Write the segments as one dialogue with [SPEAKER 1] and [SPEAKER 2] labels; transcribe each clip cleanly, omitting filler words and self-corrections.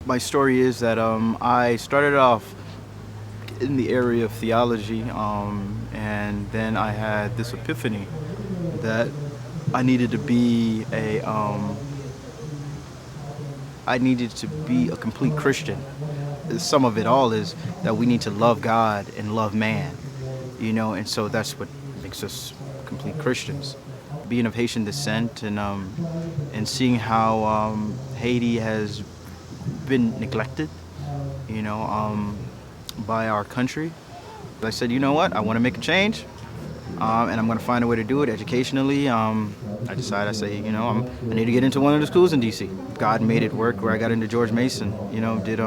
[SPEAKER 1] My story is that I started off in the area of theology, and then I had this epiphany that I needed to be I needed to be a complete Christian. Some of it all is that we need to love God and love man, and so that's what makes us complete Christians. Being of Haitian descent and seeing how Haiti has been neglected, you know, um, by our country. I said, you know what? I want to make a change, and I'm going to find a way to do it educationally. I decided, I say, I need to get into one of the schools in D.C. God made it work where I got into George Mason. Did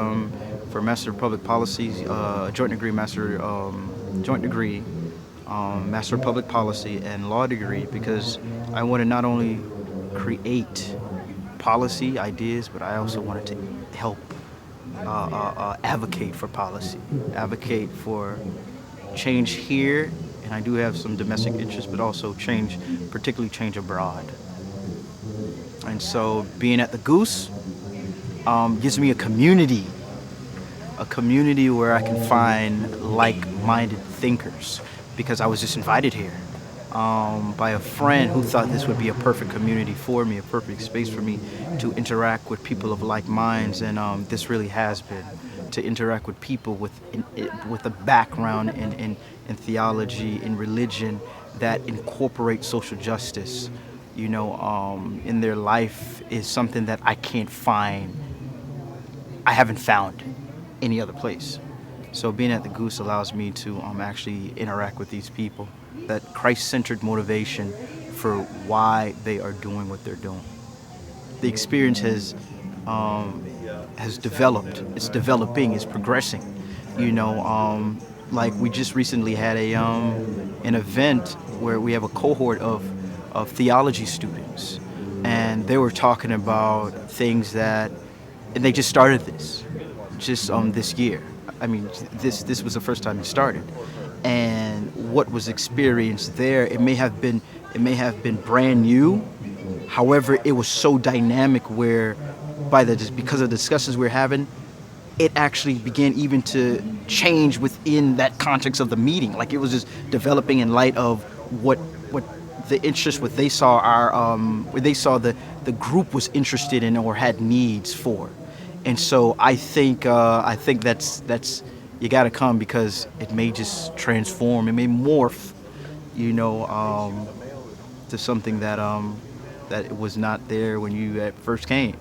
[SPEAKER 1] for Master of Public Policy, joint degree, Master of Public Policy and Law degree because I want to not only create policy ideas, but I also wanted to help advocate for policy, advocate for change here, and I do have some domestic interests, but also change, particularly change abroad. And so being at the Goose gives me a community where I can find like-minded thinkers because I was just invited here by a friend who thought this would be a perfect community for me, a perfect space for me to interact with people of like minds, and this really has been to interact with people with a background in theology, in religion that incorporate social justice, in their life is something that I haven't found any other place. So being at the Goose allows me to actually interact with these people. That Christ-centered motivation for why they are doing what they're doing. The experience has developed. It's developing. It's progressing. Like we just recently had an event where we have a cohort of theology students, and they were talking about things and they just started this, just this year. I mean, this was the first time it started, and what was experienced there, it may have been brand new. However, it was so dynamic where, because of the discussions we were having, it actually began even to change within that context of the meeting. Like it was just developing in light of what the interest, what they saw what they saw the group was interested in or had needs for. And so I think that's you got to come because it may just transform, it may morph, to something that it was not there when you first came.